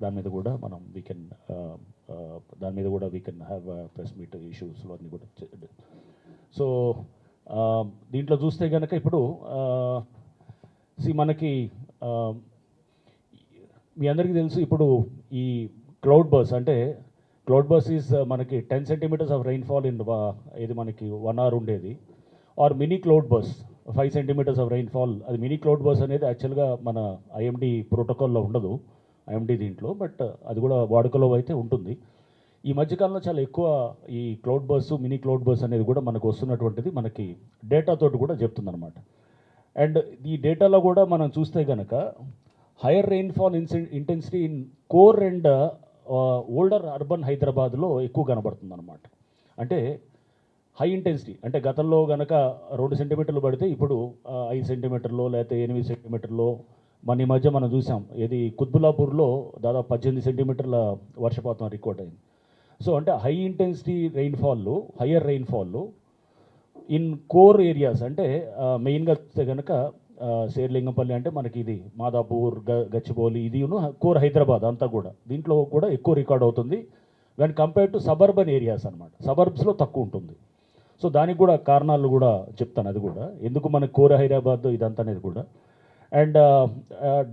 దాని మీద కూడా మనం వీ కెన్ దాని మీద కూడా we can have press meet ఇష్యూస్లో అన్నీ కూడా. సో దీంట్లో చూస్తే కనుక ఇప్పుడు మనకి మీ అందరికీ తెలుసు ఇప్పుడు ఈ క్లౌడ్ బర్స్ అంటే క్లౌడ్ బర్స్ ఈజ్ మనకి 10 సెంటీమీటర్స్ ఆఫ్ రైన్ఫాల్ ఇన్ ఇది మనకి 1 hour ఉండేది. Or mini cloud burst 5 centimeters of rainfall. అది మినీ క్లౌడ్ బర్స్ అనేది యాక్చువల్గా మన ఐఎండి ప్రోటోకాల్లో ఉండదు, ఐఎండి దీంట్లో, బట్ అది కూడా వాడుకలో అయితే ఉంటుంది. ఈ మధ్యకాలంలో చాలా ఎక్కువ ఈ క్లౌడ్ బర్స్, మినీ క్లౌడ్ బర్స్ అనేది కూడా మనకు వస్తున్నటువంటిది మనకి డేటాతోటి కూడా చెప్తుందన్నమాట. అండ్ ఈ డేటాలో కూడా మనం చూస్తే కనుక hire rainfall intensity in core and older urban హైదరాబాద్లో ఎక్కువ కనబడుతుంది అనమాట. అంటే హై ఇంటెన్సిటీ అంటే గతంలో కనుక 2 సెంటీమీటర్లు పడితే ఇప్పుడు 5 సెంటీమీటర్లో లేకపోతే 8 సెంటీమీటర్లో మన ఈ మధ్య మనం చూసాం. ఇది కుత్బుల్లాపూర్లో దాదాపు 18 సెంటీమీటర్ల వర్షపాతం రికార్డ్ అయింది. సో అంటే హై ఇంటెన్సిటీ రెయిన్ఫాల్లు, హయ్యర్ రెయిన్ఫాల్లు ఇన్ కోర్ ఏరియాస్ అంటే మెయిన్గా చూస్తే కనుక శేర్లింగంపల్లి అంటే మనకి ఇది మాదాపూర్, గచ్చిబౌలి, ఇది కోర్ హైదరాబాద్ అంతా కూడా దీంట్లో కూడా ఎక్కువ రికార్డ్ అవుతుంది when compare to suburban areas అనమాట. సబర్బ్స్లో తక్కువ ఉంటుంది. సో దానికి కూడా కారణాలు కూడా చెప్తాను, అది కూడా ఎందుకు మనకి కోర్ హైదరాబాద్ ఇదంతా అనేది కూడా. అండ్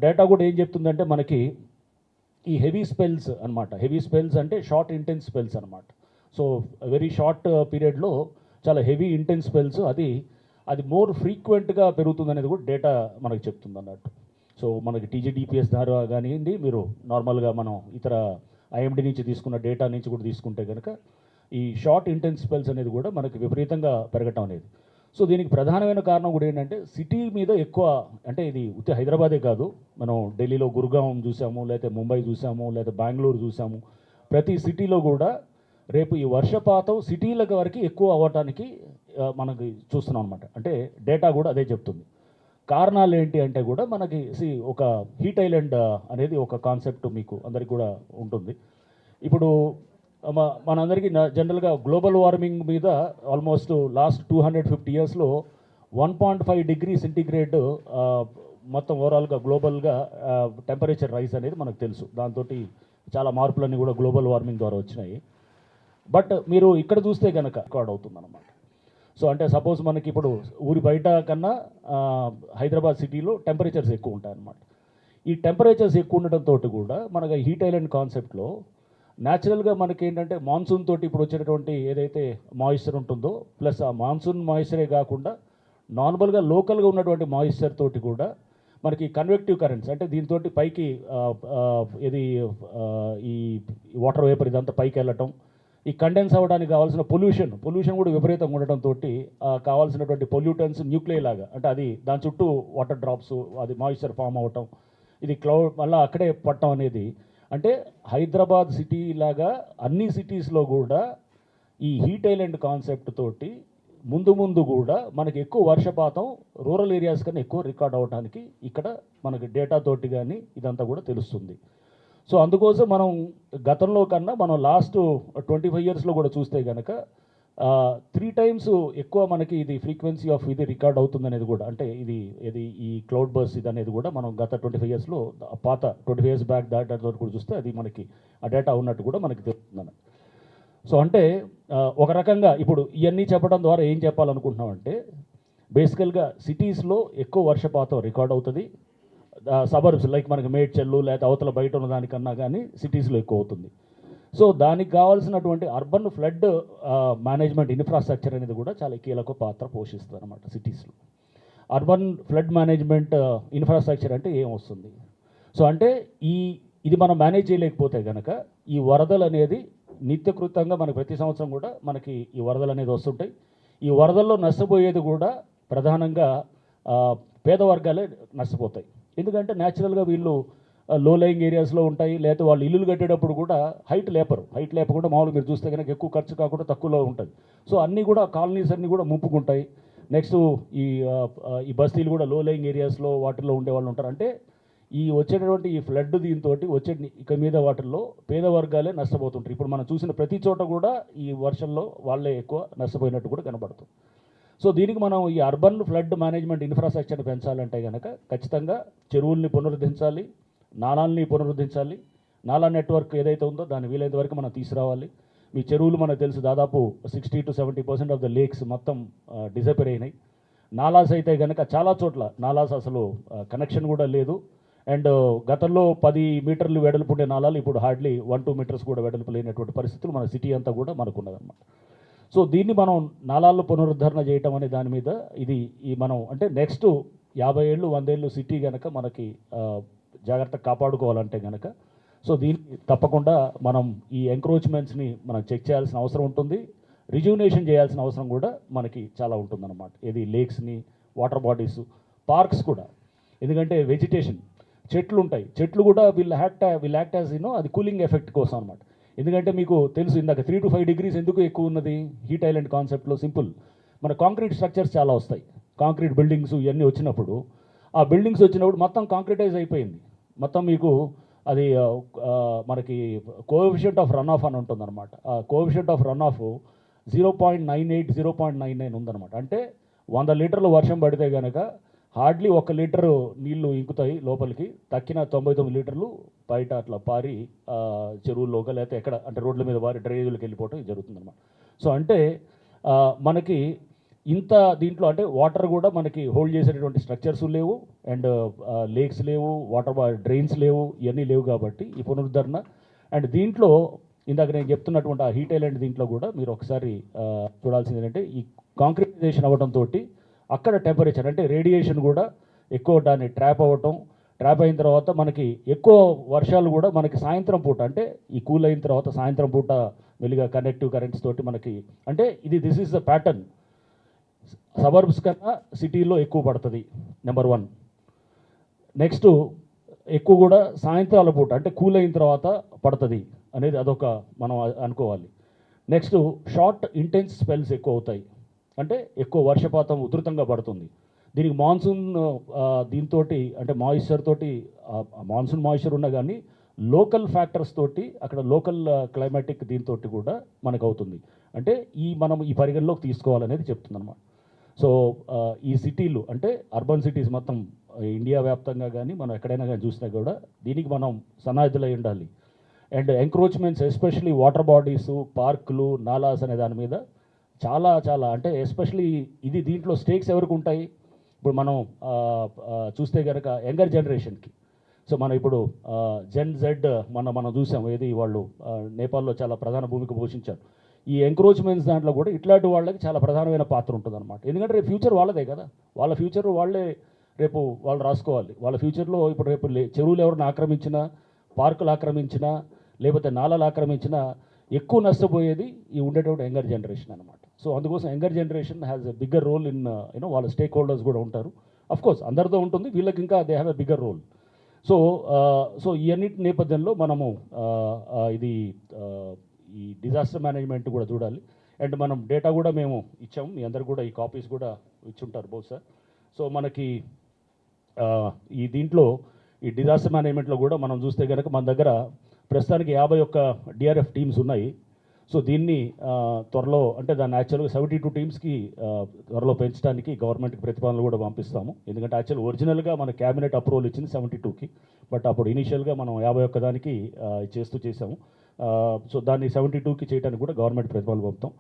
డేటా కూడా ఏం చెప్తుందంటే మనకి ఈ హెవీ స్పెల్స్ అనమాట. హెవీ స్పెల్స్ అంటే షార్ట్ ఇంటెన్స్ స్పెల్స్ అనమాట. సో వెరీ షార్ట్ పీరియడ్లో చాలా హెవీ ఇంటెన్స్ స్పెల్స్ అది మోర్ ఫ్రీక్వెంట్గా పెరుగుతుంది అనేది కూడా డేటా మనకు చెప్తుంది అన్నట్టు. సో మనకి టీజీడీపీఎస్ ద్వారా కానివ్వండి, మీరు నార్మల్గా మనం ఇతర ఐఎండి నుంచి తీసుకున్న డేటా నుంచి కూడా తీసుకుంటే కనుక ఈ షార్ట్ ఇంటెన్స్ స్పెల్స్ అనేది కూడా మనకి విపరీతంగా పెరగటం అనేది. సో దీనికి ప్రధానమైన కారణం కూడా ఏంటంటే సిటీ మీద ఎక్కువ, అంటే ఇది ఉత్తి హైదరాబాదే కాదు, మనం ఢిల్లీలో గుర్గాం చూసాము, లేకపోతే ముంబై చూసాము, లేకపోతే బెంగళూరు చూసాము. ప్రతి సిటీలో కూడా రేపు ఈ వర్షపాతం సిటీల వరకు ఎక్కువ అవ్వటానికి మనకి చూస్తున్నాం అనమాట. అంటే డేటా కూడా అదే చెప్తుంది. కారణాలు ఏంటి అంటే కూడా మనకి ఒక హీట్ ఐలాండ్ అనేది ఒక కాన్సెప్ట్ మీకు అందరికీ కూడా ఉంటుంది. ఇప్పుడు మనందరికీ జనరల్గా గ్లోబల్ వార్మింగ్ మీద ఆల్మోస్ట్ లాస్ట్ 250 yearsలో 1.5 degree సెంటీగ్రేడ్ మొత్తం ఓవరాల్గా గ్లోబల్గా టెంపరేచర్ రైజ్ అనేది మనకు తెలుసు. దాంతో చాలా మార్పులన్నీ కూడా గ్లోబల్ వార్మింగ్ ద్వారా వచ్చినాయి. బట్ మీరు ఇక్కడ చూస్తే కనుక రికార్డ్ అవుతుంది అనమాట. సో అంటే సపోజ్ మనకి ఇప్పుడు ఊరి బయట కన్నా హైదరాబాద్ సిటీలో టెంపరేచర్స్ ఎక్కువ ఉంటాయన్నమాట. ఈ టెంపరేచర్స్ ఎక్కువ ఉండటంతో కూడా మనకి హీట్ ఐలాండ్ కాన్సెప్ట్లో న్యాచురల్గా మనకి ఏంటంటే మాన్సూన్ తోటి ఇప్పుడు వచ్చేటటువంటి ఏదైతే మాయిశ్చర్ ఉంటుందో, ప్లస్ ఆ మాన్సూన్ మాయిశ్చరే కాకుండా నార్మల్గా లోకల్గా ఉన్నటువంటి మాయిశ్చర్ తోటి కూడా మనకి కన్వెక్టివ్ కరెంట్స్ అంటే దీంతో పైకి ఇది ఈ వాటర్ వేపర్ ఇదంతా పైకి వెళ్ళటం, ఈ కండెన్స్ అవ్వడానికి కావాల్సిన పొల్యూషన్ కూడా విపరీతంగా ఉండటంతో కావాల్సినటువంటి పొల్యూటన్స్ న్యూక్లియర్ లాగా అంటే అది దాని చుట్టూ వాటర్ డ్రాప్స్, అది మాయిశ్చర్ ఫామ్ అవ్వటం, ఇది క్లౌడ్ మళ్ళీ అక్కడే పట్టడం అనేది. అంటే హైదరాబాద్ సిటీ లాగా అన్ని సిటీస్లో కూడా ఈ హీట్ ఐలాండ్ కాన్సెప్ట్ తోటి ముందు కూడా మనకి ఎక్కువ వర్షపాతం రూరల్ ఏరియాస్ కన్నా ఎక్కువ రికార్డ్ అవ్వడానికి ఇక్కడ మనకి డేటా తోటి కానీ ఇదంతా కూడా తెలుస్తుంది. సో అందుకోసం మనం గతంలో కన్నా మనం లాస్ట్ 25 yearsలో కూడా చూస్తే కనుక 3 times ఎక్కువ మనకి ఇది ఫ్రీక్వెన్సీ ఆఫ్ ఇది రికార్డ్ అవుతుంది అనేది కూడా. అంటే ఇది ఈ క్లౌడ్ బర్స్ ఇది అనేది కూడా మనం గత 25 yearsలో పాత 25 years బ్యాక్ డేటా కూడా చూస్తే అది మనకి ఆ డేటా ఉన్నట్టు కూడా మనకి తెలుస్తుందని. సో అంటే ఒక రకంగా ఇప్పుడు ఇవన్నీ చెప్పడం ద్వారా ఏం చెప్పాలనుకుంటున్నామంటే బేసికల్గా సిటీస్లో ఎక్కువ వర్షపాతం రికార్డ్ అవుతుంది. సబర్బ్స్ లైక్ మనకి మేడ్చల్లు లేకపోతే అవతల బయట ఉన్న దానికన్నా కానీ సిటీస్లో ఎక్కువ అవుతుంది. సో దానికి కావాల్సినటువంటి అర్బన్ ఫ్లడ్ మేనేజ్మెంట్ ఇన్ఫ్రాస్ట్రక్చర్ అనేది కూడా చాలా కీలక పాత్ర పోషిస్తుంది అనమాట సిటీస్లో. అర్బన్ ఫ్లడ్ మేనేజ్మెంట్ ఇన్ఫ్రాస్ట్రక్చర్ అంటే ఏం వస్తుంది? సో అంటే ఇది మనం మేనేజ్ చేయలేకపోతే కనుక ఈ వరదలు అనేది నిత్యకృతంగా మనకి ప్రతి సంవత్సరం కూడా మనకి ఈ వరదలు అనేది వస్తుంటాయి. ఈ వరదల్లో నష్టపోయేది కూడా ప్రధానంగా పేద వర్గాలే నష్టపోతాయి. ఎందుకంటే న్యాచురల్గా వీళ్ళు లో లయింగ్ ఏరియాస్లో ఉంటాయి, లేకపోతే వాళ్ళు ఇల్లులు కట్టేటప్పుడు కూడా హైట్ లేపకుండా మామూలుగా మీరు చూస్తే కనుక ఎక్కువ ఖర్చు కాకుండా తక్కువలో ఉంటుంది. సో అన్నీ కూడా కాలనీస్ అన్నీ కూడా ముప్పుకుంటాయి. నెక్స్ట్ ఈ బస్తీలు కూడా లో లయింగ్ ఏరియాస్లో వాటిల్లో ఉండే వాళ్ళు ఉంటారు. అంటే ఈ వచ్చేటటువంటి ఈ ఫ్లడ్ దీంతో వచ్చే ఇక మీద వాటిల్లో పేద వర్గాలే నష్టపోతుంటారు. ఇప్పుడు మనం చూసిన ప్రతి చోట కూడా ఈ వర్షంలో వాళ్ళే ఎక్కువ నష్టపోయినట్టు కూడా కనబడుతుంది. సో దీనికి మనం ఈ అర్బన్ ఫ్లడ్ మేనేజ్మెంట్ ఇన్ఫ్రాస్ట్రక్చర్ని పెంచాలంటే కనుక ఖచ్చితంగా చెరువుల్ని పునరుద్ధరించాలి, నాలాల్ని పునరుద్ధరించాలి. నాలా నెట్వర్క్ ఏదైతే ఉందో దాన్ని వీలైనంత వరకు మనం తీసుకురావాలి. మీ చెరువులు మనకు తెలుసు దాదాపు 60-70% ఆఫ్ ద లేక్స్ మొత్తం డిసపేర్ అయినాయి. నాలాస్ అయితే కనుక చాలా చోట్ల నాలాస్ అసలు కనెక్షన్ కూడా లేదు. అండ్ గతంలో 10 మీటర్లు వెడల్పు ఉండే నాలాలు ఇప్పుడు హార్డ్లీ 1-2 మీటర్స్ కూడా వెడల్పు లేనటువంటి పరిస్థితులు మన సిటీ అంతా కూడా మనకున్నదన్నమాట. సో దీన్ని మనం నాలాల్లో పునరుద్ధరణ చేయటం అనే దాని మీద ఈ మనం అంటే నెక్స్ట్ 50 ఏళ్ళు 100 ఏళ్ళు సిటీ కనుక మనకి జాగ్రత్తగా కాపాడుకోవాలంటే కనుక సో దీన్ని తప్పకుండా మనం ఈ ఎంక్రోచ్మెంట్స్ని మనం చెక్ చేయాల్సిన అవసరం ఉంటుంది. రిజ్యూనేషన్ చేయాల్సిన అవసరం కూడా మనకి చాలా ఉంటుందన్నమాట. ఇది లేక్స్ని, వాటర్ బాడీస్, పార్క్స్ కూడా. ఎందుకంటే వెజిటేషన్, చెట్లు ఉంటాయి, చెట్లు కూడా వీళ్ళు యాక్ట్ యాజ్ అది కూలింగ్ ఎఫెక్ట్ కోసం అనమాట. ఎందుకంటే మీకు తెలుసు ఇందాక 3 to 5 degrees ఎందుకు ఎక్కువ ఉన్నది హీట్ ఐలాండ్ కాన్సెప్ట్లో. సింపుల్, మన కాంక్రీట్ స్ట్రక్చర్స్ చాలా వస్తాయి, కాంక్రీట్ బిల్డింగ్స్ ఇవన్నీ వచ్చినప్పుడు, ఆ బిల్డింగ్స్ వచ్చినప్పుడు మొత్తం కాంక్రీటైజ్ అయిపోయింది. మొత్తం మీకు అది మనకి కోఎఫిషియంట్ ఆఫ్ రన్ ఆఫ్ అని ఉంటుందన్నమాట. ఆ కోఎఫిషియంట్ ఆఫ్ రన్ ఆఫ్ 0.98, 0.99 ఉందన్నమాట. అంటే 100 లీటర్లు వర్షం పడితే కనుక హార్డ్లీ 1 లీటరు నీళ్లు ఇంకుతాయి లోపలికి, తక్కిన 99 లీటర్లు బయట అట్లా పారి చెరువుల్లోకి లేకపోతే ఎక్కడ అంటే రోడ్ల మీద పారి డ్రైనేజీలకు వెళ్ళిపోవటం జరుగుతుందన్నమాట. సో అంటే మనకి ఇంత దీంట్లో అంటే వాటర్ కూడా మనకి హోల్డ్ చేసేటటువంటి స్ట్రక్చర్స్ లేవు, అండ్ లేక్స్ లేవు, వాటర్ డ్రైన్స్ లేవు, ఇవన్నీ లేవు. కాబట్టి ఈ పునరుద్ధరణ అండ్ దీంట్లో ఇందాక నేను చెప్తున్నటువంటి ఆ హీట్ ఐలాండ్ దీంట్లో కూడా మీరు ఒకసారి చూడాల్సింది ఏంటంటే ఈ కాంక్రీటైజేషన్ అవ్వడంతో అక్కడ టెంపరేచర్ అంటే రేడియేషన్ కూడా ఎక్కువ దాన్ని ట్రాప్ అయిన తర్వాత మనకి ఎక్కువ వర్షాలు కూడా మనకి సాయంత్రం పూట అంటే ఈ కూల్ అయిన తర్వాత సాయంత్రం పూట మెల్లిగా కనెక్టివ్ కరెంట్స్ తోటి మనకి అంటే this is the pattern. Suburbs కన్నా సిటీలో ఎక్కువ పడుతుంది నెంబర్ 1. నెక్స్ట్ ఎక్కువ కూడా సాయంత్రాల పూట అంటే కూల్ అయిన తర్వాత పడుతుంది అనేది అదొక మనం అనుకోవాలి. నెక్స్ట్ షార్ట్ ఇంటెన్స్ స్పెల్స్ ఎక్కువ అవుతాయి, అంటే ఎక్కువ వర్షపాతం ఉధృతంగా పడుతుంది. దీనికి మాన్సూన్ దీంతో అంటే మాయిశ్చర్ తోటి మాన్సూన్ మాయిశ్చర్ ఉన్నా కానీ లోకల్ ఫ్యాక్టర్స్ తోటి అక్కడ లోకల్ క్లైమాటిక్ దీంతో కూడా మనకు అవుతుంది. అంటే మనం ఈ పరిగణలోకి తీసుకోవాలనేది చెప్తుందన్నమాట. సో ఈ సిటీలు అంటే అర్బన్ సిటీస్ మొత్తం ఇండియా వ్యాప్తంగా కానీ మనం ఎక్కడైనా కానీ చూసినా కూడా దీనికి మనం సన్నాహితులై ఉండాలి. And encroachments especially water bodies, పార్కులు, నాలాస్ అనే దాని మీద చాలా చాలా అంటే ఎస్పెషలీ దీంట్లో స్టేక్స్ ఎవరికి ఉంటాయి. ఇప్పుడు మనం చూస్తే కనుక యంగర్ జనరేషన్కి. సో మనం ఇప్పుడు జెన్ జెడ్ మనం చూసాం, వాళ్ళు నేపాల్లో చాలా ప్రధాన భూమిక పోషించారు. ఈ ఎంక్రోచ్మెంట్స్ దాంట్లో కూడా ఇట్లాంటి వాళ్ళకి చాలా ప్రధానమైన పాత్ర ఉంటుందన్నమాట. ఎందుకంటే రేపు ఫ్యూచర్ వాళ్ళదే కదా, వాళ్ళ ఫ్యూచర్ వాళ్ళే రేపు వాళ్ళు రాసుకోవాలి. వాళ్ళ ఫ్యూచర్లో ఇప్పుడు రేపు చెరువులు ఎవరిని ఆక్రమించినా, పార్కులు ఆక్రమించినా, లేకపోతే నాలాలు ఆక్రమించినా ఎక్కువ నష్టపోయేది ఈ ఉండేటువంటి యంగర్ జనరేషన్ అనమాట. సో అందుకోసం younger generation has a bigger role in వాళ్ళ స్టేక్ హోల్డర్స్ కూడా ఉంటారు. అఫ్కోర్స్ అందరితో ఉంటుంది, వీళ్ళకి ఇంకా they have a bigger role. So ఈ అన్నిటి నేపథ్యంలో మనము ఈ డిజాస్టర్ మేనేజ్మెంట్ కూడా చూడాలి. అండ్ మనం డేటా కూడా మేము ఇచ్చాము, మీ అందరు కూడా ఈ కాపీస్ కూడా ఇచ్చుంటారు బహుశా. సో మనకి దీంట్లో ఈ డిజాస్టర్ మేనేజ్మెంట్లో కూడా మనం చూస్తే కనుక మన దగ్గర ప్రస్తుతానికి 51 డిఆర్ఎఫ్ టీమ్స్ ఉన్నాయి. సో దీన్ని త్వరలో అంటే దాన్ని యాక్చువల్గా 72 టీమ్స్కి త్వరలో పెంచడానికి గవర్నమెంట్కి ప్రతిపాదనలు కూడా పంపిస్తాము. ఎందుకంటే యాక్చువల్ ఒరిజినల్గా మన క్యాబినెట్ అప్రూవల్ ఇచ్చింది 72కి, బట్ అప్పుడు ఇనీషియల్గా మనం 51 దానికి చేసాము. సో దాన్ని 72కి చేయడానికి కూడా గవర్నమెంట్ ప్రతిపాదనలు పంపుతాం.